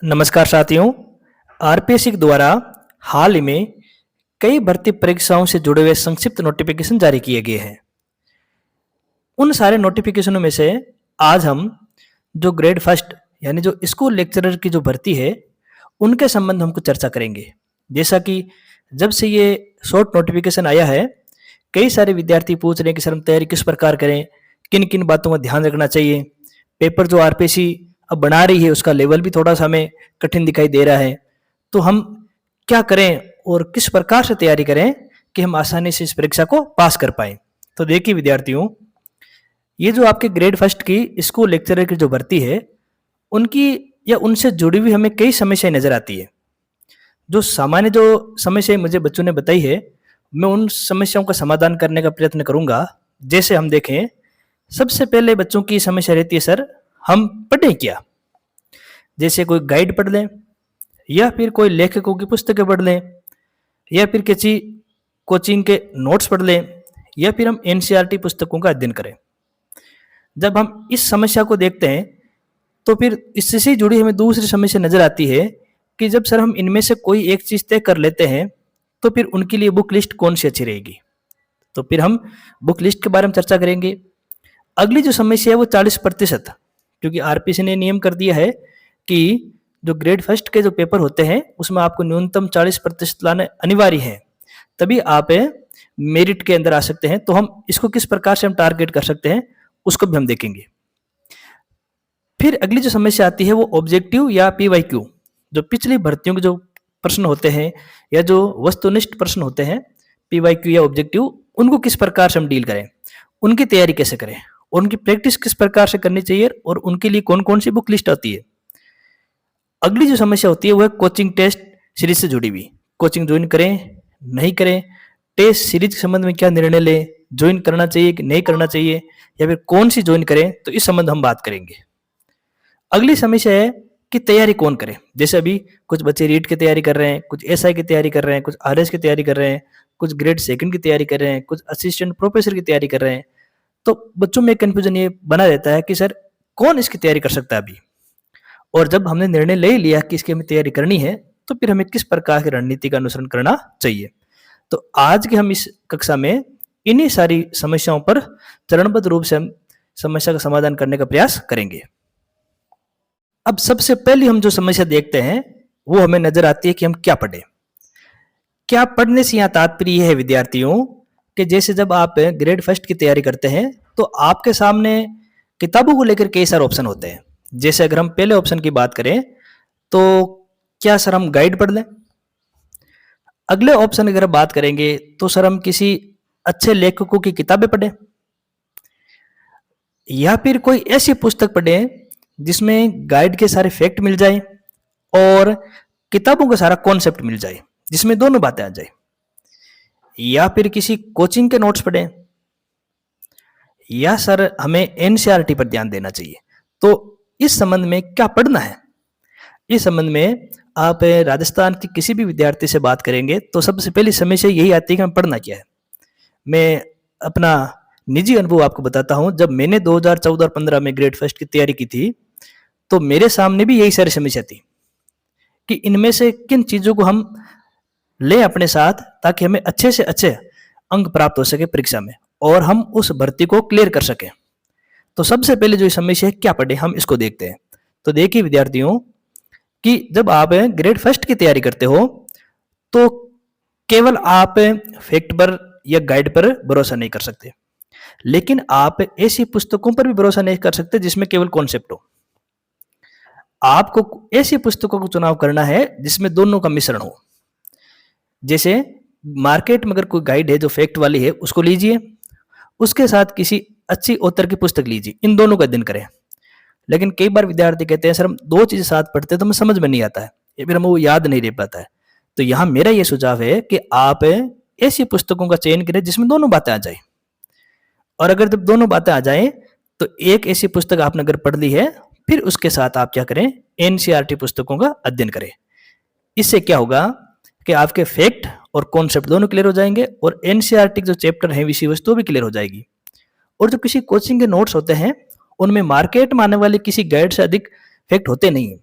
नमस्कार साथियों। आरपीएससी द्वारा हाल ही में कई भर्ती परीक्षाओं से जुड़े हुए संक्षिप्त नोटिफिकेशन जारी किए गए हैं। उन सारे नोटिफिकेशनों में से आज हम जो ग्रेड फर्स्ट यानी जो स्कूल लेक्चरर की जो भर्ती है उनके संबंध में हमको चर्चा करेंगे। जैसा कि जब से ये शॉर्ट नोटिफिकेशन आया है, कई सारे विद्यार्थी पूछ रहे हैं कि सर हम तैयारी किस प्रकार करें, किन किन बातों का ध्यान रखना चाहिए। पेपर जो आरपीएससी अब बना रही है उसका लेवल भी थोड़ा सा हमें कठिन दिखाई दे रहा है। तो हम क्या करें और किस प्रकार से तैयारी करें कि हम आसानी से इस परीक्षा को पास कर पाएं। तो देखिए विद्यार्थियों, ये जो आपके ग्रेड फर्स्ट की स्कूल लेक्चरर की जो भर्ती है उनकी या उनसे जुड़ी हुई हमें कई समस्याएं नजर आती है। जो सामान्य जो समस्याएं मुझे बच्चों ने बताई है, मैं उन समस्याओं का समाधान करने का प्रयत्न करूंगा। जैसे हम देखें, सबसे पहले बच्चों की समस्या रहती है सर हम पढ़ें क्या। जैसे कोई गाइड पढ़ लें या फिर कोई लेखकों की पुस्तकें पढ़ लें या फिर किसी कोचिंग के नोट्स पढ़ लें या फिर हम एनसीईआरटी पुस्तकों का अध्ययन करें। जब हम इस समस्या को देखते हैं तो फिर इससे जुड़ी हमें दूसरी समस्या नजर आती है कि जब सर हम इनमें से कोई एक चीज तय कर लेते हैं तो फिर उनके लिए बुक लिस्ट कौन सी अच्छी रहेगी। तो फिर हम बुक लिस्ट के बारे में चर्चा करेंगे। अगली जो समस्या है वो 40%, क्योंकि आरपीएससी ने नियम कर दिया है कि जो ग्रेड फर्स्ट के जो पेपर होते हैं उसमें आपको न्यूनतम 40% लाना अनिवार्य है, तभी आप मेरिट के अंदर आ सकते हैं। तो हम इसको किस प्रकार से हम टारगेट कर सकते हैं उसको भी हम देखेंगे। फिर अगली जो समस्या आती है वो ऑब्जेक्टिव या पीवाईक्यू, जो पिछली भर्तियों के जो प्रश्न होते हैं या जो वस्तुनिष्ठ प्रश्न होते हैं, पीवाईक्यू या ऑब्जेक्टिव, उनको किस प्रकार से हम डील करें, उनकी तैयारी कैसे करें और उनकी प्रैक्टिस किस प्रकार से करनी चाहिए और उनके लिए कौन कौन सी बुक लिस्ट आती है। अगली जो समस्या होती है वो है कोचिंग टेस्ट सीरीज से जुड़ी हुई। कोचिंग ज्वाइन करें नहीं करें, टेस्ट सीरीज के संबंध में क्या निर्णय लें, ज्वाइन करना चाहिए कि नहीं करना चाहिए या फिर कौन सी ज्वाइन करें, तो इस संबंध हम बात करेंगे। अगली समस्या है कि तैयारी कौन करे। जैसे अभी कुछ बच्चे रीट की तैयारी कर रहे हैं, कुछ एसआई की तैयारी कर रहे हैं, कुछ आरएस की तैयारी कर रहे हैं, कुछ ग्रेड सेकंड की तैयारी कर रहे हैं, कुछ असिस्टेंट प्रोफेसर की तैयारी कर रहे हैं। तो बच्चों में कंफ्यूजन ये बना रहता है कि सर कौन इसकी तैयारी कर सकता है अभी। और जब हमने निर्णय ले लिया कि इसकी हमें तैयारी करनी है तो फिर हमें किस प्रकार की रणनीति का अनुसरण करना चाहिए। तो आज के हम इस कक्षा में इन्हीं सारी समस्याओं पर चरणबद्ध रूप से हम समस्या का समाधान करने का प्रयास करेंगे। अब सबसे पहले हम जो समस्या देखते हैं वो हमें नजर आती है कि हम क्या पढ़ें। क्या पढ़ने से यहाँ तात्पर्य है विद्यार्थियों कि जैसे जब आप ग्रेड फर्स्ट की तैयारी करते हैं तो आपके सामने किताबों को लेकर कई सारे ऑप्शन होते हैं। जैसे अगर हम पहले ऑप्शन की बात करें तो क्या सर हम गाइड पढ़ लें। अगले ऑप्शन की अगर बात करेंगे तो सर हम किसी अच्छे लेखकों की किताबें पढ़ें या फिर कोई ऐसी पुस्तक पढ़ें जिसमें गाइड के सारे फैक्ट मिल जाए और किताबों का सारा कॉन्सेप्ट मिल जाए, जिसमें दोनों बातें आ जाए। या फिर किसी कोचिंग के नोट्स पढ़ें या सर हमें एनसीईआरटी पर ध्यान देना चाहिए। तो इस संबंध में क्या पढ़ना है, इस संबंध में आप राजस्थान के किसी भी विद्यार्थी से बात करेंगे तो सबसे पहली समस्या यही आती है कि हमें पढ़ना क्या है। मैं अपना निजी अनुभव आपको बताता हूं। जब मैंने 2014 और 15 में ग्रेड फर्स्ट की तैयारी की थी तो मेरे सामने भी यही सारी समस्या थी कि इनमें से किन चीजों को हम लें अपने साथ ताकि हमें अच्छे से अच्छे अंक प्राप्त हो सके परीक्षा में और हम उस भर्ती को क्लियर कर सकें। तो सबसे पहले जो समस्या है क्या पढ़े, हम इसको देखते हैं। तो देखिए विद्यार्थियों कि जब आप ग्रेड फर्स्ट की तैयारी करते हो तो केवल आप फैक्ट पर या गाइड पर भरोसा नहीं कर सकते, लेकिन आप ऐसी पुस्तकों पर भी भरोसा नहीं कर सकते जिसमें केवल कॉन्सेप्ट हो। आपको ऐसी पुस्तकों को चुनाव करना है जिसमें दोनों का मिश्रण हो। जैसे मार्केट में अगर कोई गाइड है जो फैक्ट वाली है उसको लीजिए, उसके साथ किसी अच्छी ऑथर की पुस्तक लीजिए, इन दोनों का अध्ययन करें। लेकिन कई बार विद्यार्थी कहते हैं सर हम दो चीजें साथ पढ़ते हैं तो हमें समझ में नहीं आता है या फिर हमें वो याद नहीं रह पाता है। तो यहाँ मेरा ये सुझाव है कि आप ऐसी पुस्तकों का चयन करें जिसमें दोनों बातें आ जाए। और अगर जब दोनों बातें आ जाए तो एक ऐसी पुस्तक आपने अगर पढ़ ली है फिर उसके साथ आप क्या करें, एनसीईआरटी पुस्तकों का अध्ययन करें। इससे क्या होगा कि आपके फैक्ट और कॉन्सेप्ट दोनों क्लियर हो जाएंगे और एनसीईआरटी जो चैप्टर है विषय वस्तु भी क्लियर हो जाएगी। और जो किसी कोचिंग के नोट्स होते हैं उनमें मार्केट में आने वाले किसी गाइड से अधिक फैक्ट होते नहीं है।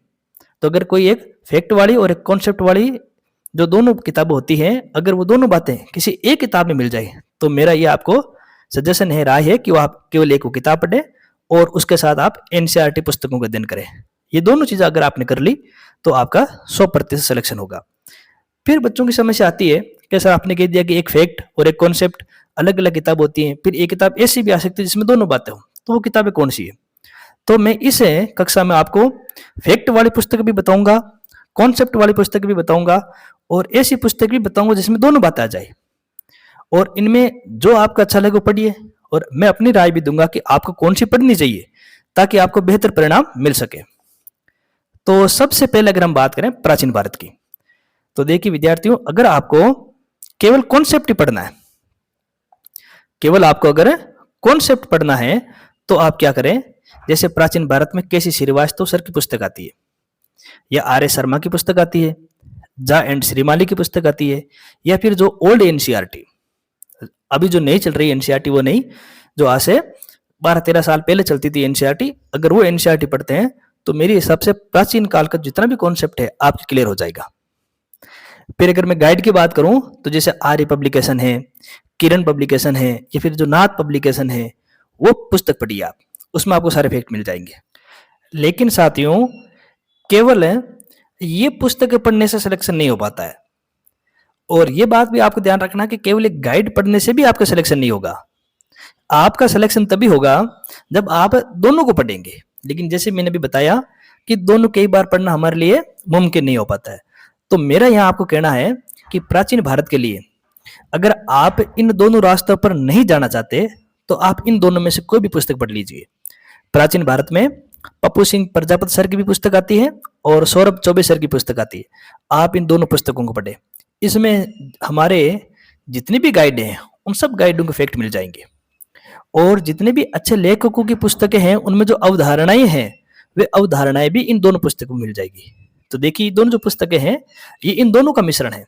तो अगर कोई एक फैक्ट वाली और एक कॉन्सेप्ट वाली जो दोनों किताबें होती हैं, अगर वो दोनों बातें किसी एक किताब में मिल जाए, तो मेरा ये आपको सजेशन है, राय है कि वो आप केवल एक वो किताब पढ़ें और उसके साथ आप एनसीईआरटी पुस्तकों का अध्ययन करें। ये दोनों चीजें अगर आपने कर ली तो आपका 100% सिलेक्शन होगा। फिर बच्चों की समस्या आती है कि सर आपने कह दिया कि एक फैक्ट और एक कॉन्सेप्ट अलग अलग किताब होती हैं, फिर एक किताब ऐसी भी आ सकती है जिसमें दोनों बातें हो, तो वो किताबें कौन सी है? तो मैं इस कक्षा में आपको फैक्ट वाली पुस्तक भी बताऊंगा, कॉन्सेप्ट वाली पुस्तक भी बताऊंगा और ऐसी पुस्तक भी बताऊंगा जिसमें दोनों बातें आ जाए। और इनमें जो आपको अच्छा लगे वो पढ़िए और मैं अपनी राय भी दूंगा कि आपको कौन सी पढ़नी चाहिए ताकि आपको बेहतर परिणाम मिल सके। तो सबसे पहले अगर हम बात करें प्राचीन भारत की, तो देखिए विद्यार्थियों, अगर आपको केवल कॉन्सेप्ट ही पढ़ना है, केवल आपको अगर कॉन्सेप्ट पढ़ना है, तो आप क्या करें, जैसे प्राचीन भारत में केसी श्रीवास्तव सर की पुस्तक आती है, या आर एस शर्मा की पुस्तक आती है, जा एंड श्रीमाली की पुस्तक आती है, या फिर जो ओल्ड एनसीईआरटी, अभी जो नई चल रही है एनसीईआरटी वो नहीं, जो आज से 12-13 साल पहले चलती थी एनसीईआरटी, अगर वो एनसीईआरटी पढ़ते हैं तो मेरे हिसाब से प्राचीन काल का जितना भी कॉन्सेप्ट है आपके क्लियर हो जाएगा। फिर अगर मैं गाइड की बात करूं तो जैसे आर्य पब्लिकेशन है, किरण पब्लिकेशन है, या फिर जो नाथ पब्लिकेशन है, वो पुस्तक पढ़िए आप, उसमें आपको सारे फैक्ट मिल जाएंगे। लेकिन साथियों, केवल ये पुस्तकें पढ़ने से सिलेक्शन नहीं हो पाता है, और ये बात भी आपको ध्यान रखना कि केवल एक गाइड पढ़ने से भी आपका सिलेक्शन नहीं होगा। आपका सिलेक्शन तभी होगा जब आप दोनों को पढ़ेंगे। लेकिन जैसे मैंने भी बताया कि दोनों कई बार पढ़ना हमारे लिए मुमकिन नहीं हो पाता है। तो मेरा यहाँ आपको कहना है कि प्राचीन भारत के लिए अगर आप इन दोनों रास्तों पर नहीं जाना चाहते तो आप इन दोनों में से कोई भी पुस्तक पढ़ लीजिए। प्राचीन भारत में पप्पू सिंह प्रजापति सर की भी पुस्तक आती है और सौरभ चौबे सर की पुस्तक आती है, आप इन दोनों पुस्तकों को पढ़ें। इसमें हमारे जितने भी गाइड हैं उन सब गाइडों के फैक्ट मिल जाएंगे, और जितने भी अच्छे लेखकों की पुस्तकें हैं उनमें जो अवधारणाएं हैं वे अवधारणाएं भी इन दोनों पुस्तकों में मिल जाएगी। तो देखिए दोनों जो पुस्तकें हैं ये इन दोनों का मिश्रण है।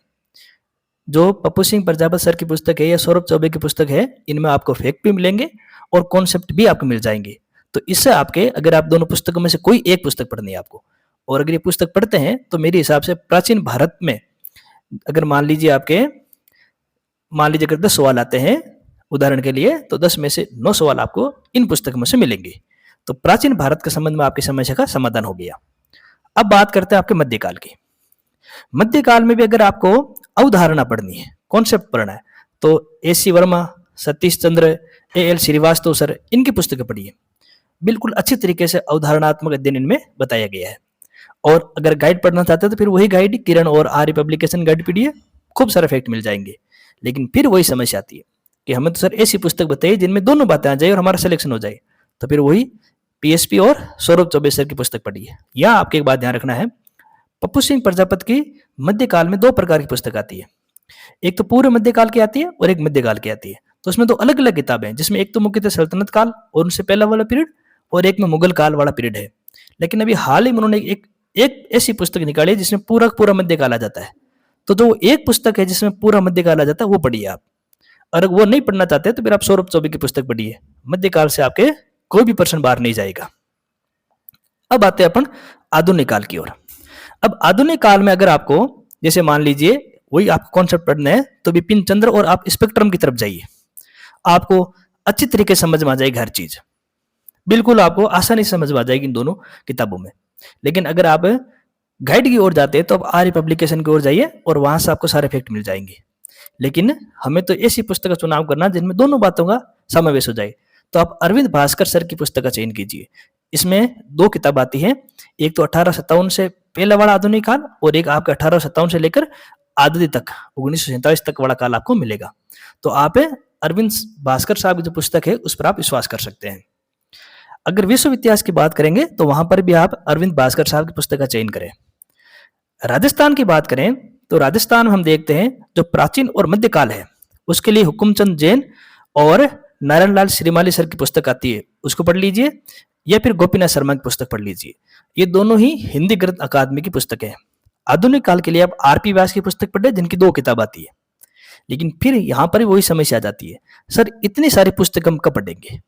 जो पप्पू सिंह प्रजापति सर की पुस्तक है या सौरभ चौबे की पुस्तक है, इनमें आपको फैक्ट भी मिलेंगे और कॉन्सेप्ट भी आपको मिल जाएंगे। तो इससे आपके अगर आप दोनों पुस्तकों में से कोई एक पुस्तक पढ़नी है आपको, और अगर ये पुस्तक पढ़ते हैं तो मेरे हिसाब से प्राचीन भारत में अगर मान लीजिए अगर 10 सवाल आते हैं उदाहरण के लिए, तो 10 में से 9 सवाल आपको इन पुस्तकों में से मिलेंगे। तो प्राचीन भारत के संबंध में आपकी समस्या का समाधान हो गया। अब बात करते हैं आपके मध्यकाल की। मध्यकाल में भी अगर आपको अवधारणा पढ़नी है, कॉन्सेप्ट पढ़ना है, तो AC Verma, Satish Chandra, AL Srivastava sir, इनकी पुस्तकें पढ़िए। बिल्कुल अच्छी तरीके से अवधारणात्मक अध्ययन इनमें बताया गया है। और अगर गाइड पढ़ना चाहते हैं तो फिर वही गाइड किरण और आर्य पब्लिकेशन गाइड पढ़िए, खूब सारे फैक्ट मिल जाएंगे। लेकिन फिर वही समस्या आती है कि हमें तो सर ऐसी पुस्तक बताइए जिनमें दोनों बातें आ जाए और हमारा सिलेक्शन हो जाए। तो फिर वही पीएसपी और सौरभ चौबे सर की पुस्तक पढ़िए। यहाँ आपके एक बात ध्यान रखना है, पप्पू सिंह प्रजापति की मध्यकाल में 2 प्रकार की पुस्तक आती है, एक तो पूर्व मध्यकाल की आती है और एक मध्यकाल की आती है। तो उसमें 2 अलग अलग किताबें हैं, जिसमें एक तो मुख्यतः सल्तनत काल और उनसे पहला वाला पीरियड, और एक में मुगल काल वाला पीरियड है। लेकिन अभी हाल ही में उन्होंने एक ऐसी पुस्तक निकाली है जिसमें पूरा मध्यकाल आ जाता है। तो जो एक पुस्तक है जिसमें पूरा मध्यकाल आ जाता है वो पढ़िए आप। और अगर वो नहीं पढ़ना चाहते तो फिर आप सौरभ चौबे की पुस्तक पढ़िए। मध्यकाल से आपके कोई भी प्रश्न बाहर नहीं जाएगा। अब आते हैं अपन आधुनिक काल की ओर। अब आधुनिक काल में अगर आपको जैसे मान लीजिए वही आपको कॉन्सेप्ट पढ़ना है तो बिपिन चंद्र और आप स्पेक्ट्रम की तरफ जाइए, आपको अच्छी तरीके से समझ में आ जाएगी हर चीज, बिल्कुल आपको आसानी से समझ में आ जाएगी इन दोनों किताबों में। लेकिन अगर आप गाइड की ओर जाते हैं तो आप आर्य पब्लिकेशन की ओर जाइए और वहां से आपको सारे फैक्ट मिल जाएंगे। लेकिन हमें तो ऐसी पुस्तक का चुनाव करना जिनमें दोनों बातों का समावेश हो जाए। तो आप अरविंद भास्कर सर की पुस्तक का चयन कीजिए। इसमें 2 किताब आती है, एक तो 1857 से पहला वाला आधुनिक काल और एक आपका 1857 से लेकर आदि तक 1947 तक वाला काल आपको मिलेगा। तो आप अरविंद भास्कर साहब की जो पुस्तक है उस पर आप विश्वास कर सकते हैं। अगर विश्व इतिहास की बात करेंगे तो वहां पर भी आप अरविंद भास्कर साहब की पुस्तक का चयन करें। राजस्थान की बात करें तो राजस्थान में हम देखते हैं जो प्राचीन और मध्यकाल है उसके लिए हुकुमचंद जैन और नारायण लाल श्रीमाली सर की पुस्तक आती है, उसको पढ़ लीजिए, या फिर गोपीनाथ शर्मा की पुस्तक पढ़ लीजिए। ये दोनों ही हिंदी ग्रंथ अकादमी की पुस्तकें हैं। आधुनिक काल के लिए आप आरपी व्यास की पुस्तक पढ़े जिनकी 2 किताब आती है। लेकिन फिर यहाँ पर वही समस्या आ जाती है, सर इतनी सारी पुस्तक हम कब पढ़ेंगे,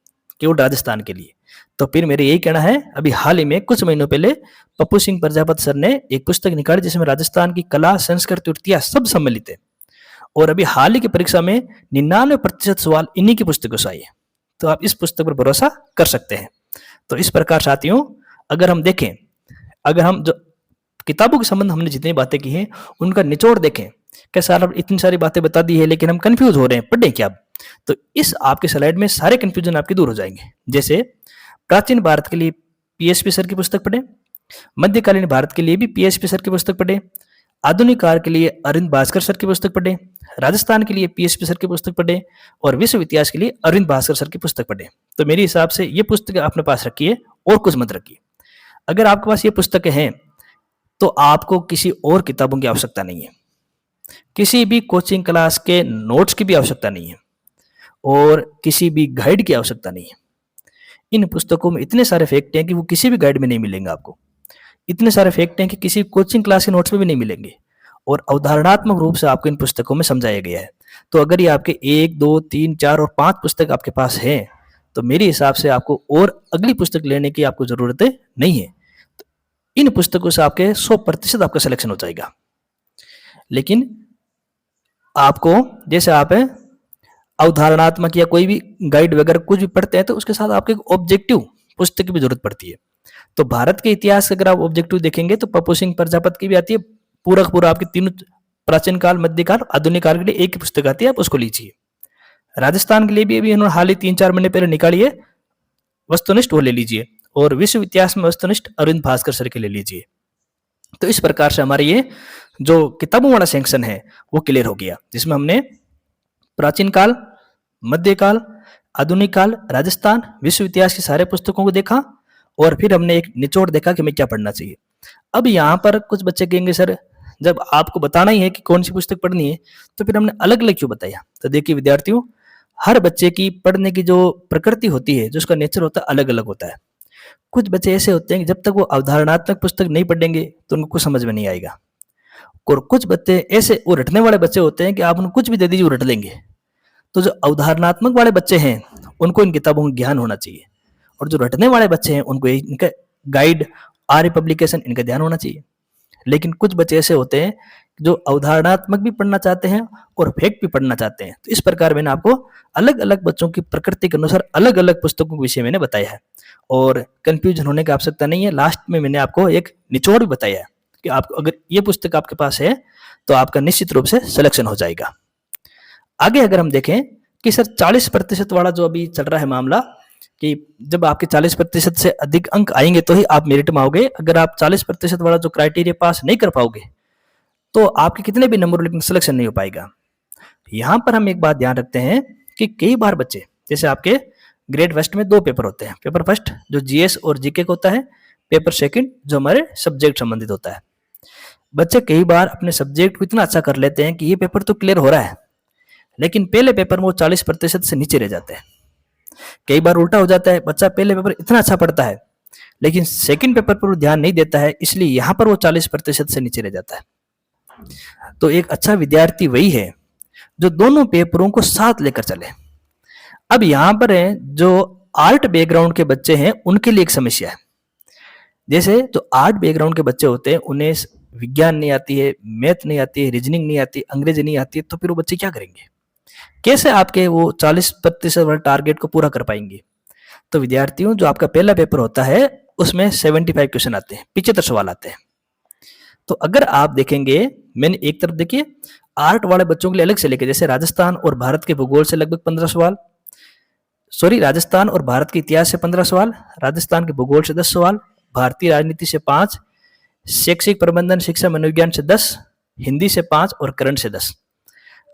केवल राजस्थान के लिए। तो फिर मेरे यही कहना है, अभी हाल ही में कुछ महीनों पहले पप्पू सिंह प्रजापति सर ने एक पुस्तक निकाली जिसमें राजस्थान की कला, संस्कृति और इतिहास सब सम्मिलित है। और अभी हाल ही की परीक्षा में 99% सवाल इन्हीं की पुस्तकों से आए हैं। तो आप इस पुस्तक पर भरोसा कर सकते हैं। तो इस प्रकार साथियों, अगर हम देखें, अगर हम जो किताबों के संबंध हमने जितनी बातें की हैं उनका निचोड़ देखें, क्या सर अब इतनी सारी बातें बता दी है लेकिन हम कंफ्यूज हो रहे हैं, पढ़ें क्या अब? तो इस आपके स्लाइड में सारे कंफ्यूजन आपके दूर हो जाएंगे। जैसे प्राचीन भारत के लिए पीएसपी सर की पुस्तक पढ़ें, मध्यकालीन भारत के लिए भी पीएसपी सर की पुस्तक पढ़ें, आधुनिक काल के लिए अरविंद भास्कर सर की पुस्तक पढ़ें, राजस्थान के लिए पीएसपी सर की पुस्तक पढ़ें और विश्व इतिहास के लिए अरविंद भास्कर सर की पुस्तक पढ़ें। तो मेरे हिसाब से ये पुस्तक अपने पास रखिए और कुछ मत रखिए। अगर आपके पास ये पुस्तकें हैं तो आपको किसी और किताबों की आवश्यकता नहीं है, किसी भी कोचिंग क्लास के नोट्स की भी आवश्यकता नहीं है और किसी भी गाइड की आवश्यकता नहीं है। इन पुस्तकों में इतने सारे फैक्ट हैं कि वो किसी भी गाइड में नहीं मिलेंगे आपको। इतने सारे फैक्ट हैं कि किसी कोचिंग क्लास के नोट्स में भी नहीं मिलेंगे और अवधारणात्मक रूप से आपको इन पुस्तकों में समझाया गया है। तो अगर ये आपके 1, 2, 3, 4 और 5 पुस्तक आपके पास है तो मेरे हिसाब से आपको और अगली पुस्तक लेने की आपको जरूरत नहीं है। तो इन पुस्तकों से आपके 100% आपका सिलेक्शन हो जाएगा। लेकिन आपको जैसे आप अवधारणात्मक या कोई भी गाइड वगैरह कुछ भी पढ़ते हैं तो उसके साथ आपको एक ऑब्जेक्टिव पुस्तक की भी जरूरत पड़ती है। तो भारत के इतिहास अगर आप ऑब्जेक्टिव देखेंगे तो पप्पू सिंह प्रजापति की भी आती है, पूरा पूरा आपके तीनों प्राचीन काल, मध्यकाल, आधुनिक काल के लिए एक ही पुस्तक आती है, आप उसको लीजिए। राजस्थान के लिए भी अभी इन्होंने हाल ही 3-4 महीने पहले निकाली है वस्तुनिष्ठ, वो ले लीजिए। और विश्व इतिहास में वस्तुनिष्ठ अरविंद भास्कर सर के ले लीजिए। तो इस प्रकार से हमारे ये जो किताबों वाला सेक्शन है वो क्लियर हो गया, जिसमें हमने प्राचीन काल, मध्यकाल, आधुनिक काल, राजस्थान, विश्व इतिहास की सारे पुस्तकों को देखा और फिर हमने एक निचोड़ देखा कि हमें क्या पढ़ना चाहिए। अब यहाँ पर कुछ बच्चे कहेंगे सर जब आपको बताना ही है कि कौन सी पुस्तक पढ़नी है तो फिर हमने अलग अलग क्यों बताया? तो देखिए विद्यार्थियों, हर बच्चे की पढ़ने की जो प्रकृति होती है, जो उसका नेचर होता है, अलग अलग होता है। कुछ बच्चे ऐसे होते हैं कि जब तक वो अवधारणात्मक पुस्तक नहीं पढ़ेंगे तो उनको कुछ समझ में नहीं आएगा। और कुछ बच्चे ऐसे वो रटने वाले बच्चे होते हैं कि आप उनको कुछ भी दे दीजिए वो रट लेंगे। तो जो अवधारणात्मक वाले बच्चे हैं उनको इन किताबों का ज्ञान होना चाहिए और जो रटने वाले बच्चे हैं उनको इनका गाइड, आर्य पब्लिकेशन, इनका ध्यान होना चाहिए। लेकिन कुछ बच्चे ऐसे होते हैं जो अवधारणात्मक भी पढ़ना चाहते हैं और फैक्ट भी पढ़ना चाहते हैं। तो इस प्रकार मैंने आपको अलग अलग बच्चों की प्रकृति के अनुसार अलग अलग पुस्तकों के विषय मैंने बताया है और कंफ्यूजन होने की आवश्यकता नहीं है। लास्ट में मैंने आपको एक निचोड़ भी बताया है कि आपको अगर ये पुस्तक आपके पास है तो आपका निश्चित रूप से सिलेक्शन हो जाएगा। आगे अगर हम देखें कि सर 40% वाला जो अभी चल रहा है मामला कि जब आपके 40% से अधिक अंक आएंगे तो ही आप मेरिट में आओगे। अगर आप 40% वाला जो क्राइटेरिया पास नहीं कर पाओगे तो आपके कितने भी नंबर लेकिन सिलेक्शन नहीं हो पाएगा। यहाँ पर हम एक बात ध्यान रखते हैं कि कई बार बच्चे, जैसे आपके ग्रेड फर्स्ट में 2 पेपर होते हैं, पेपर फर्स्ट जो जीएस और जीके का होता है, पेपर सेकंड जो हमारे सब्जेक्ट संबंधित होता है। बच्चे कई बार अपने सब्जेक्ट को इतना अच्छा कर लेते हैं कि ये पेपर तो क्लियर हो रहा है लेकिन पहले पेपर में वो 40% से नीचे रह जाते हैं। कई बार उल्टा हो जाता है, बच्चा पहले पेपर इतना अच्छा पढ़ता है लेकिन सेकंड पेपर पर वो ध्यान नहीं देता है, इसलिए यहाँ पर वो 40% से नीचे रह जाता है। तो एक अच्छा विद्यार्थी वही है जो दोनों पेपरों को साथ लेकर चले। अब यहाँ पर है जो आर्ट बैकग्राउंड के बच्चे हैं उनके लिए एक समस्या है। जैसे जो आर्ट बैकग्राउंड के बच्चे होते हैं उन्हें विज्ञान नहीं आती है, मैथ नहीं आती है, रीजनिंग नहीं आती, अंग्रेजी नहीं आती है, तो फिर वो बच्चे क्या करेंगे? कैसे आपके वो 40% वाले टारगेट को पूरा कर पाएंगे? तो विद्यार्थियों, जो आपका पहला पेपर होता है उसमें 75 क्वेश्चन आते हैं, 75 सवाल आते हैं। तो अगर आप देखेंगे, मैंने एक तरफ देखिए आर्ट वाले बच्चों के लिए अलग से लेके, जैसे राजस्थान और भारत के भूगोल से लगभग 15 सवाल, राजस्थान और भारत के इतिहास से 15 सवाल, राजस्थान के भूगोल से 10 सवाल, भारतीय राजनीति से 5, शैक्षिक प्रबंधन शिक्षा मनोविज्ञान से 10, हिंदी से 5 और करंट से 10।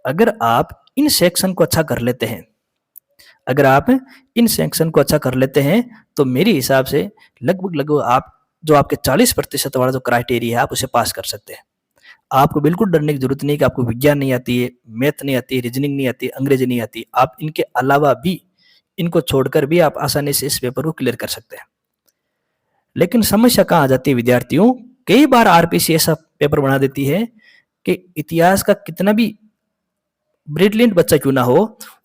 अगर आप इन सेक्शन को अच्छा कर लेते हैं, अगर आप इन सेक्शन को अच्छा कर लेते हैं तो मेरे हिसाब से लगभग आप जो आपके 40% वाला जो क्राइटेरिया है आप उसे पास कर सकते हैं। आपको बिल्कुल डरने की जरूरत नहीं कि आपको विज्ञान नहीं आती है, मैथ नहीं आती है, रीजनिंग नहीं आती, अंग्रेजी नहीं आती। आप इनके अलावा भी, इनको छोड़कर भी आप आसानी से इस पेपर को क्लियर कर सकते हैं। लेकिन समस्या कहाँ आ जाती है विद्यार्थियों? कई बार आरपीसी ऐसा पेपर बना देती है कि इतिहास का कितना भी ब्रिलियंट बच्चा क्यों ना हो,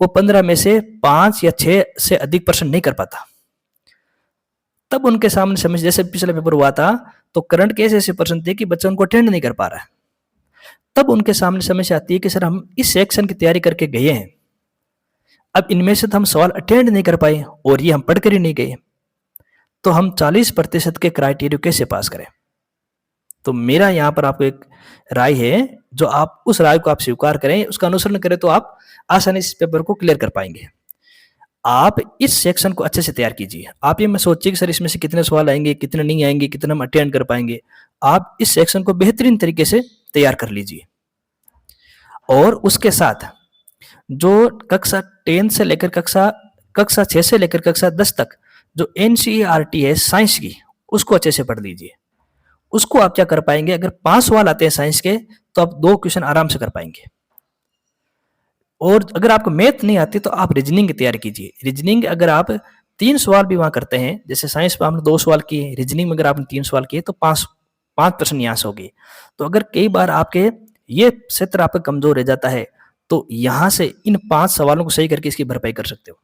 वो 15 में से 5 या 6 से अधिक प्रश्न नहीं कर पाता। तब उनके सामने समस्या, जैसे पिछला पेपर हुआ था, तो करंट के ऐसे प्रश्न थे कि बच्चा उनको अटेंड नहीं कर पा रहा है। तब उनके सामने समस्या आती है कि सर हम इस सेक्शन की तैयारी करके गए हैं, अब इनमें से तो हम सवाल अटेंड नहीं कर पाए और ये हम पढ़कर ही नहीं गए, तो हम 40% के क्राइटेरिया कैसे पास करें। तो मेरा यहाँ पर आपको एक राय है, जो आप उस राय को आप स्वीकार करें, उसका अनुसरण करें, तो आप आसानी से इस पेपर को क्लियर कर पाएंगे। आप इस सेक्शन को अच्छे से तैयार कीजिए। आप ये मत सोचिए कि सर इसमें से कितने सवाल आएंगे, कितने नहीं आएंगे, कितने हम अटेंड कर पाएंगे। आप इस सेक्शन को बेहतरीन तरीके से तैयार कर लीजिए। और उसके साथ जो कक्षा 10 से लेकर कक्षा 6 से लेकर कक्षा 10 तक जो एनसीईआरटी है साइंस की, उसको अच्छे से पढ़ लीजिए। उसको आप क्या कर पाएंगे, अगर 5 सवाल आते हैं साइंस के, तो आप 2 क्वेश्चन आराम से कर पाएंगे। और अगर आपको मैथ नहीं आती तो आप रीजनिंग की तैयारी कीजिए। रीजनिंग अगर आप 3 सवाल भी वहां करते हैं, जैसे साइंस में आपने 2 सवाल किए, रीजनिंग में अगर आपने 3 सवाल किए, तो 5% यहाँ से होगी। तो अगर कई बार आपके ये क्षेत्र आपका कमजोर रह जाता है, तो यहां से इन 5 सवालों को सही करके इसकी भरपाई कर सकते हो।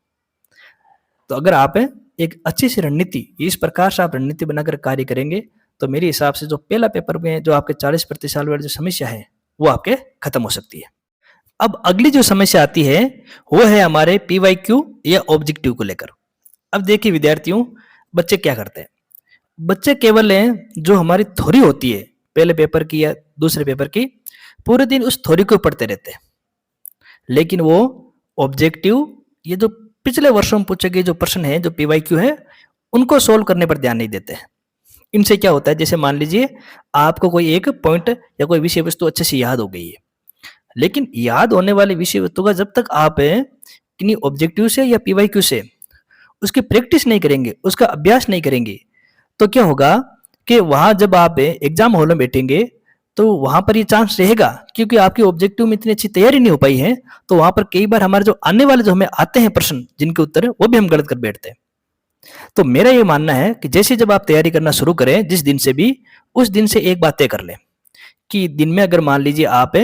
तो अगर आप एक अच्छी सी रणनीति, इस प्रकार से आप रणनीति बनाकर कार्य करेंगे, तो मेरे हिसाब से जो पहला पेपर में जो आपके 40% वाली जो समस्या है, वो आपके खत्म हो सकती है। अब अगली जो समस्या आती है, वो है हमारे पीवाईक्यू या ऑब्जेक्टिव को लेकर। अब देखिए विद्यार्थियों, बच्चे क्या करते हैं, बच्चे केवल जो हमारी थ्योरी होती है पहले पेपर की या दूसरे पेपर की, पूरे दिन उस थ्योरी को पढ़ते रहते हैं, लेकिन वो ऑब्जेक्टिव, ये जो पिछले वर्षों में पूछे गए जो प्रश्न है, जो पीवाईक्यू है, उनको सोल्व करने पर ध्यान नहीं देते हैं। इनसे क्या होता है, जैसे मान लीजिए आपको कोई एक पॉइंट या कोई विषय वस्तु अच्छे से याद हो गई है, लेकिन याद होने वाली विषय वस्तु का जब तक आप किन्हीं ऑब्जेक्टिव से या पीवाईक्यू से उसकी प्रैक्टिस नहीं करेंगे, उसका अभ्यास नहीं करेंगे, तो क्या होगा कि वहां जब आप एग्जाम हॉल में बैठेंगे, तो वहां पर ये चांस रहेगा, क्योंकि आपकी ऑब्जेक्टिव में इतनी अच्छी तैयारी नहीं हो पाई है, तो वहां पर कई बार हमारे जो आने वाले जो हमें आते हैं प्रश्न, जिनके उत्तर वो भी हम गलत कर बैठते हैं। तो मेरा ये मानना है कि जैसे जब आप तैयारी करना शुरू करें, जिस दिन से भी, उस दिन से एक बात तय कर लें कि दिन में अगर मान लीजिए आप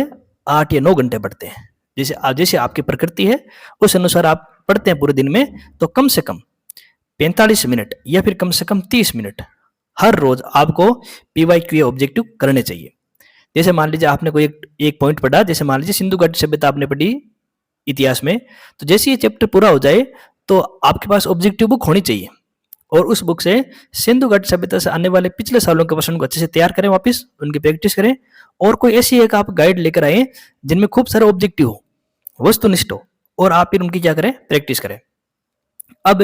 8 या 9 घंटे पढ़ते हैं, जैसे आपकी प्रकृति है उस अनुसार आप पढ़ते हैं पूरे दिन में, तो कम से कम 45 मिनट या फिर कम से कम 30 मिनट हर रोज आपको पीवाईक्यू ऑब्जेक्टिव करने चाहिए। जैसे मान लीजिए आपने कोई एक पॉइंट पढ़ा, जैसे मान लीजिए सिंधु घाटी सभ्यता आपने पढ़ी इतिहास में, तो जैसे ये चैप्टर पूरा हो जाए, तो आपके पास ऑब्जेक्टिव बुक होनी चाहिए, और उस बुक से सिंधु घाटी सभ्यता से आने वाले पिछले सालों के प्रश्न को अच्छे से तैयार करें, वापस उनकी प्रैक्टिस करें, और कोई ऐसी एक आप गाइड लेकर आए जिनमें खूब सारे ऑब्जेक्टिव हो, वस्तुनिष्ठ हो, और आप फिर उनकी क्या करें, प्रैक्टिस करें। अब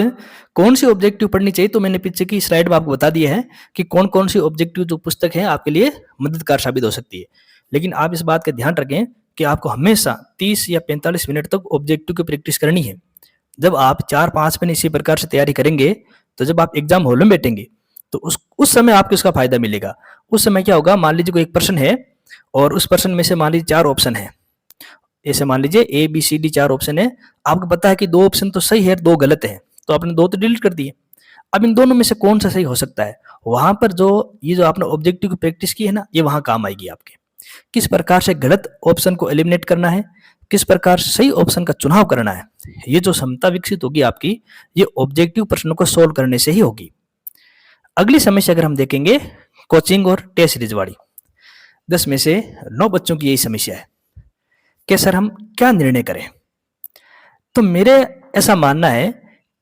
कौन सी ऑब्जेक्टिव पढ़नी चाहिए, तो मैंने पीछे की स्लाइड में आपको बता दिया है कि कौन कौन सी ऑब्जेक्टिव जो पुस्तक है आपके लिए मददगार साबित हो सकती है। लेकिन आप इस बात का ध्यान रखें कि आपको हमेशा 30 या 45 मिनट तक ऑब्जेक्टिव की प्रैक्टिस करनी है। जब आप 4-5 महीने इसी प्रकार से तैयारी करेंगे, तो जब आप एग्जाम हॉल में बैठेंगे, तो उस समय आपको इसका फायदा मिलेगा। उस समय क्या होगा, मान लीजिए कोई एक प्रश्न है और उस प्रश्न में से मान लीजिए 4 ऑप्शन है, ऐसे मान लीजिए ABCD 4 ऑप्शन है, आपको पता है कि 2 ऑप्शन तो सही है, 2 गलत है, तो आपने 2 तो डिलीट कर दिए। अब इन दोनों में से कौन सा सही हो सकता है, वहां पर जो ये जो आपने ऑब्जेक्टिव की प्रैक्टिस की है ना, ये वहां काम आएगी आपके। किस प्रकार से गलत ऑप्शन को एलिमिनेट करना है, किस प्रकार से सही ऑप्शन का चुनाव करना है, ये जो क्षमता विकसित होगी आपकी, ये ऑब्जेक्टिव प्रश्नों को सोल्व करने से ही होगी। अगली समस्या अगर हम देखेंगे, कोचिंग और टेस्ट सीरीज वाली, 10 में से 9 बच्चों की यही समस्या है कि सर हम क्या निर्णय करें। तो मेरे ऐसा मानना है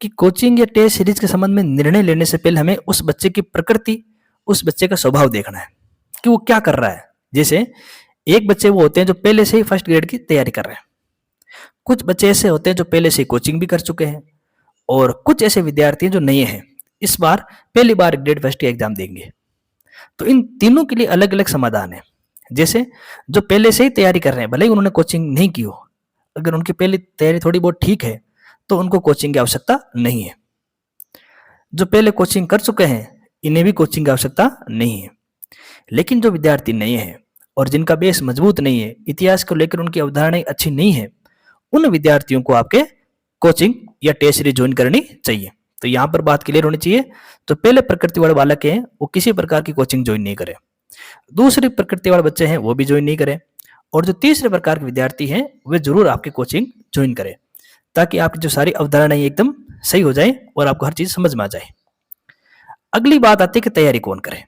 कि कोचिंग या टेस्ट सीरीज के संबंध में निर्णय लेने से पहले हमें उस बच्चे की प्रकृति, उस बच्चे का स्वभाव देखना है कि वो क्या कर रहा है। जैसे एक बच्चे वो होते हैं जो पहले से ही फर्स्ट ग्रेड की तैयारी कर रहे हैं, कुछ बच्चे ऐसे होते हैं जो पहले से कोचिंग भी कर चुके हैं, और कुछ ऐसे विद्यार्थी हैं जो नए हैं, इस बार पहली बार ग्रेड फर्स्ट की एग्जाम देंगे। तो इन तीनों के लिए अलग अलग समाधान है। जैसे जो पहले से ही तैयारी कर रहे हैं, भले ही उन्होंने कोचिंग नहीं की हो, अगर उनकी पहली तैयारी थोड़ी बहुत ठीक है, तो उनको कोचिंग की आवश्यकता नहीं है। जो पहले कोचिंग कर चुके हैं, इन्हें भी कोचिंग की आवश्यकता नहीं है। लेकिन जो विद्यार्थी नए हैं और जिनका बेस मजबूत नहीं है, इतिहास को लेकर उनकी अवधारणाएं अच्छी नहीं है, उन विद्यार्थियों को आपके कोचिंग या टेस्ट सीरीज ज्वाइन करनी चाहिए। तो यहाँ पर बात क्लियर होनी चाहिए। तो पहले प्रकृति वाले बालक हैं, वो किसी प्रकार की कोचिंग ज्वाइन नहीं करें। दूसरी प्रकृति वाले बच्चे हैं, वो भी ज्वाइन नहीं करें। और जो तीसरे प्रकार के विद्यार्थी हैं वे जरूर आपकी कोचिंग ज्वाइन करें, ताकि आपकी जो सारी अवधारणाएं एकदम सही हो जाए और आपको हर चीज समझ में आ जाए। अगली बात आती है कि तैयारी कौन करे।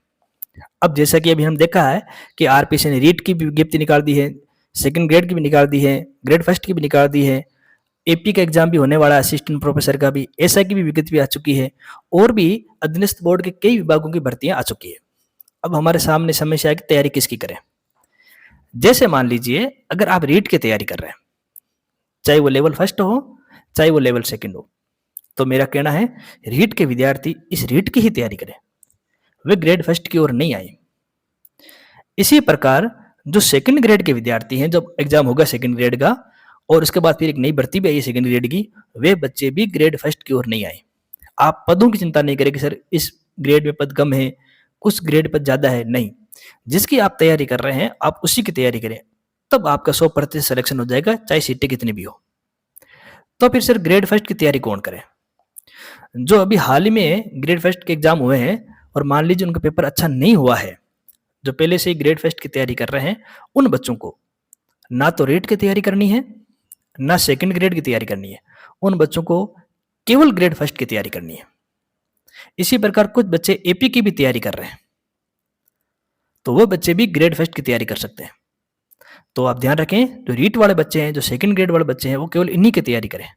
अब जैसा कि अभी हम देखा है कि आरपीसी ने रीट की भी विज्ञप्ति निकाल दी है, सेकंड ग्रेड की भी निकाल दी है, ग्रेड फर्स्ट की भी निकाल दी है, एपी का एग्जाम भी होने वाला है, असिस्टेंट प्रोफेसर का भी, एसआई की भी विज्ञप्ति आ चुकी है, और भी अधीनस्थ बोर्ड के कई विभागों की भर्तियां आ चुकी है। अब हमारे सामने समस्या है कि तैयारी किसकी करें। जैसे मान लीजिए अगर आप रीट की तैयारी कर रहे हैं, चाहे वो लेवल फर्स्ट हो चाहे वो लेवल सेकंड हो, तो मेरा कहना है रीट के विद्यार्थी इस रीट की ही तैयारी करें, वे ग्रेड फर्स्ट की ओर नहीं आए। इसी प्रकार जो सेकंड ग्रेड के विद्यार्थी हैं, जब एग्जाम होगा सेकंड ग्रेड का और उसके बाद फिर एक नई भर्ती भी आई सेकंड ग्रेड की, वे बच्चे भी ग्रेड फर्स्ट की ओर नहीं आए। आप पदों की चिंता नहीं करें कि सर इस ग्रेड में पद कम है, उस ग्रेड पद ज्यादा है, नहीं। जिसकी आप तैयारी कर रहे हैं आप उसी की तैयारी करें, तब आपका 100% सिलेक्शन हो जाएगा, चाहे सीटें कितनी भी हो। तो फिर सर ग्रेड फर्स्ट की तैयारी कौन करे? जो अभी हाल ही में ग्रेड फर्स्ट के एग्जाम हुए हैं और मान लीजिए उनका पेपर अच्छा नहीं हुआ है, जो पहले से ही ग्रेड फर्स्ट की तैयारी कर रहे हैं, उन बच्चों को ना तो रीट की तैयारी करनी है ना सेकंड ग्रेड की तैयारी करनी है, उन बच्चों को केवल ग्रेड फर्स्ट की तैयारी करनी है। इसी प्रकार कुछ बच्चे एपी की भी तैयारी कर रहे हैं, तो वो बच्चे भी ग्रेड फर्स्ट की तैयारी कर सकते हैं। तो आप ध्यान रखें, जो रीट वाले बच्चे हैं, जो सेकंड ग्रेड वाले बच्चे हैं, वो केवल इन्हीं की तैयारी करें,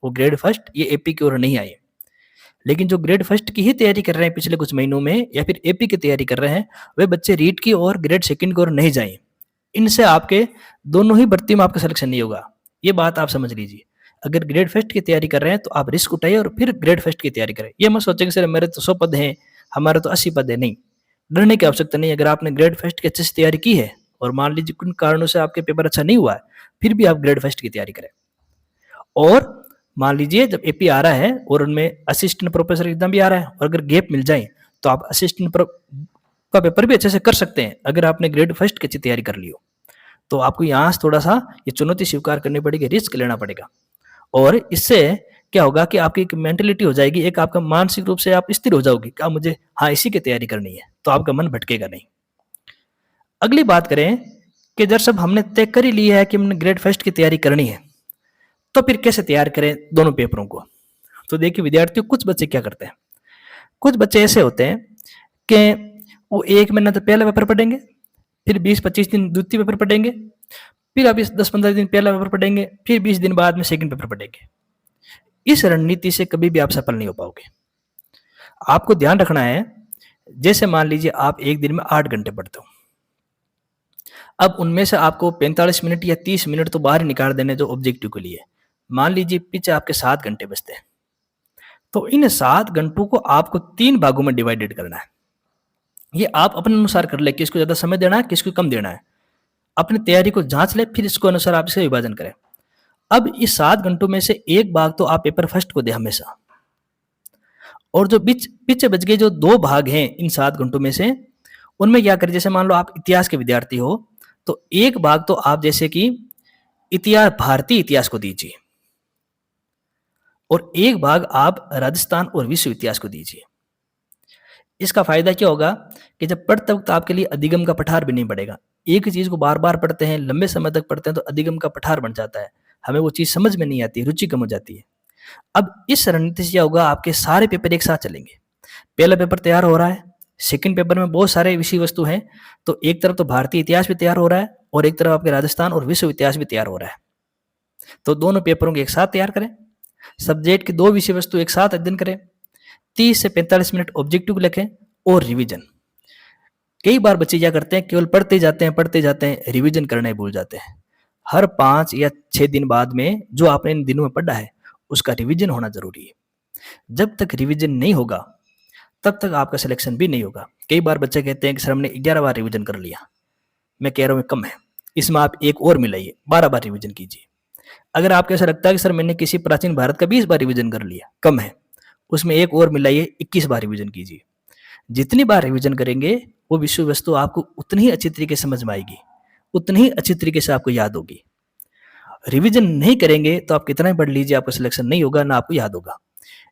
वो ग्रेड फर्स्ट ये एपी की ओर नहीं आए। लेकिन जो ग्रेड फर्स्ट की ही तैयारी कर रहे हैं पिछले कुछ महीनों में, या फिर एपी की तैयारी कर रहे हैं, वे बच्चे रीट की और ग्रेड सेकंड की ओर नहीं जाएं। इनसे आपके दोनों ही भर्ती में आपका सिलेक्शन नहीं होगा, ये बात आप समझ लीजिए। अगर ग्रेड फर्स्ट की तैयारी कर रहे हैं तो आप रिस्क उठाइए और फिर ग्रेड फर्स्ट की तैयारी करें। ये मत सोचें कि सर मेरे तो 100 पद हैं, हमारे तो 80 पद है, नहीं। डरने की आवश्यकता नहीं। अगर आपने ग्रेड फर्स्ट की अच्छे से तैयारी की है और मान लीजिए कुछ कारणों से आपके पेपर अच्छा नहीं हुआ है, फिर भी आप ग्रेड फर्स्ट की तैयारी करें। और मान लीजिए जब एपी आ रहा है और उनमें असिस्टेंट प्रोफेसर एग्जाम भी आ रहा है, और अगर गैप मिल जाए तो आप असिस्टेंट का पेपर भी अच्छे से कर सकते हैं, अगर आपने ग्रेड फर्स्ट की अच्छी तैयारी कर ली हो। तो आपको यहाँ से थोड़ा सा ये चुनौती स्वीकार करनी पड़ेगी, रिस्क लेना पड़ेगा। और इससे क्या होगा कि आपकी एक मेंटेलिटी हो जाएगी, एक आपका मानसिक रूप से आप स्थिर हो जाओगे कि मुझे हाँ इसी की तैयारी करनी है, तो आपका मन भटकेगा नहीं। अगली बात करें कि जब सब हमने तय कर ही लिया है कि हमने ग्रेड फर्स्ट की तैयारी करनी है, तो फिर कैसे तैयार करें दोनों पेपरों को? तो देखिए विद्यार्थियों, कुछ बच्चे क्या करते हैं, कुछ बच्चे ऐसे होते हैं कि वो 1 महीना तो पहला पेपर पढ़ेंगे, फिर 20-25 दिन द्वितीय पेपर पढ़ेंगे, फिर आप 10-15 दिन पहला पेपर पढ़ेंगे, फिर 20 दिन बाद में सेकंड पेपर पढ़ेंगे। इस रणनीति से कभी भी आप सफल नहीं हो पाओगे। आपको ध्यान रखना है, जैसे मान लीजिए आप एक दिन में 8 घंटे पढ़ते हो, अब उनमें से आपको 45 मिनट या 30 मिनट तो बाहर ही निकाल देने जो ऑब्जेक्टिव के लिए। मान लीजिए पीछे आपके 7 घंटे बचते हैं, तो इन 7 घंटों को आपको 3 भागों में डिवाइडेड करना है। ये आप अपने अनुसार कर ले, किसको ज्यादा समय देना है, किसको कम देना है। अपनी तैयारी को जांच ले, फिर इसको अनुसार आप इसे विभाजन करें। अब इस 7 घंटों में से एक भाग तो आप पेपर फर्स्ट को दे हमेशा, और जो पीछे बच गए जो 2 भाग हैं इन 7 घंटों में से, उनमें क्या करें, जैसे मान लो आप इतिहास के विद्यार्थी हो, तो एक भाग तो आप जैसे कि इतिहास, भारतीय इतिहास को दीजिए, और एक भाग आप राजस्थान और विश्व इतिहास को दीजिए। इसका फायदा क्या होगा कि जब पढ़ते वक्त आपके लिए अधिगम का पठार भी नहीं पड़ेगा। एक ही चीज को बार बार पढ़ते हैं, लंबे समय तक पढ़ते हैं, तो अधिगम का पठार बन जाता है, हमें वो चीज समझ में नहीं आती, रुचि कम हो जाती है। अब इस रणनीति से क्या होगा, आपके सारे पेपर एक साथ चलेंगे। पहला पेपर तैयार हो रहा है, सेकंड पेपर में बहुत सारे विषय वस्तु हैं, तो एक तरफ तो भारतीय इतिहास भी तैयार हो रहा है और एक तरफ आपके राजस्थान और विश्व इतिहास भी तैयार हो रहा है। तो दोनों पेपरों को एक साथ तैयार करें, सब्जेक्ट की 2 विषय वस्तु एक साथ अध्ययन करें, 30 से 45 मिनट ऑब्जेक्टिव लिखें और रिवीजन। कई बार बच्चे क्या करते हैं, केवल पढ़ते जाते हैं, रिवीजन करना ही भूल जाते हैं। हर 5 या 6 दिन बाद में जो आपने इन दिनों में पढ़ा है उसका रिवीजन होना जरूरी है। जब तक रिवीजन नहीं होगा तब तक आपका सिलेक्शन भी नहीं होगा। कई बार बच्चे कहते हैं कि सर हमने 11 बार रिवीजन कर लिया। मैं कह रहा हूँ कम है, इसमें आप एक और मिलाइए, 12 बार रिवीजन कीजिए। अगर आपको ऐसा लगता है कि सर मैंने किसी प्राचीन भारत का 20 बार रिवीजन कर लिया, कम है, उसमें एक और मिलाइए, 21 बार रिवीजन कीजिए। जितनी बार रिवीजन करेंगे वो विषय वस्तु आपको उतनी ही अच्छी तरीके से समझ में आएगी, उतनी ही अच्छी तरीके से आपको याद होगी। रिवीजन नहीं करेंगे तो आप कितना ही पढ़ लीजिए, आपका सिलेक्शन नहीं होगा, ना आपको याद होगा।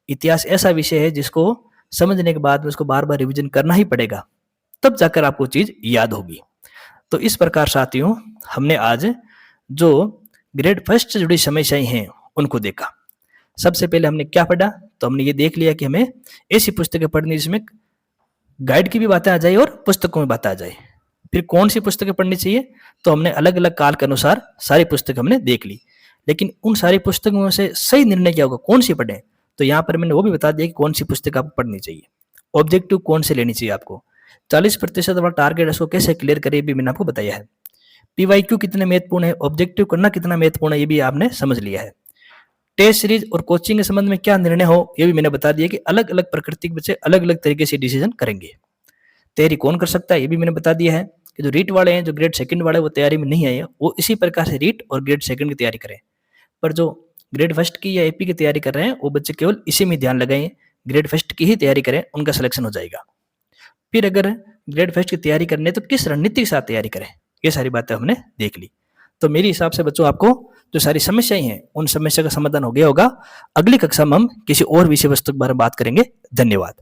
इतिहास ऐसा विषय है जिसको समझने के बाद में उसको बार बार रिवीजन करना ही पड़ेगा, तब जाकर आपको चीज याद होगी। तो इस प्रकार साथियों हमने आज जो ग्रेड फर्स्ट से जुड़ी समस्याएं हैं उनको देखा। सबसे पहले हमने क्या पढ़ा, तो हमने ये देख लिया कि हमें ऐसी पुस्तकें पढ़नी जिसमें गाइड की भी बातें आ जाए और पुस्तकों में बातें आ जाए। फिर कौन सी पुस्तकें पढ़नी चाहिए, तो हमने अलग अलग काल के अनुसार सारी पुस्तकें हमने देख ली, लेकिन उन सारी पुस्तकों में से सही निर्णय क्या होगा, कौन सी पढ़ें, तो यहाँ पर मैंने वो भी बता दिया कि कौन सी पुस्तक आपको पढ़नी चाहिए। ऑब्जेक्टिव कौन से लेनी चाहिए आपको, 40% वाला टारगेट उसको कैसे क्लियर करें, भी मैंने आपको बताया है। पीवाईक्यू कितने महत्वपूर्ण है, ऑब्जेक्टिव करना कितना महत्वपूर्ण है, ये भी आपने समझ लिया है। टेस्ट सीरीज और कोचिंग के संबंध में क्या निर्णय हो, ये भी मैंने बता दिया कि अलग अलग प्रकृति के बच्चे अलग अलग तरीके से डिसीजन करेंगे। तैयारी कौन कर सकता है, ये भी मैंने बता दिया है कि जो रीट वाले हैं, जो ग्रेड सेकंड वाले वो तैयारी में नहीं आए हैं, वो इसी प्रकार से रीट और ग्रेड सेकंड की तैयारी करें। पर जो ग्रेड फर्स्ट की या एपी की तैयारी कर रहे हैं वो बच्चे केवल इसी में ध्यान लगाएं, ग्रेड फर्स्ट की ही तैयारी करें, उनका सिलेक्शन हो जाएगा। फिर अगर ग्रेड फर्स्ट की तैयारी करनी है तो किस रणनीति के साथ तैयारी करें, ये सारी बातें हमने देख ली। तो मेरे हिसाब से बच्चों आपको जो सारी समस्याएं हैं उन समस्या का समाधान हो गया होगा। अगली कक्षा में हम किसी और विषय वस्तु के बारे में बात करेंगे। धन्यवाद।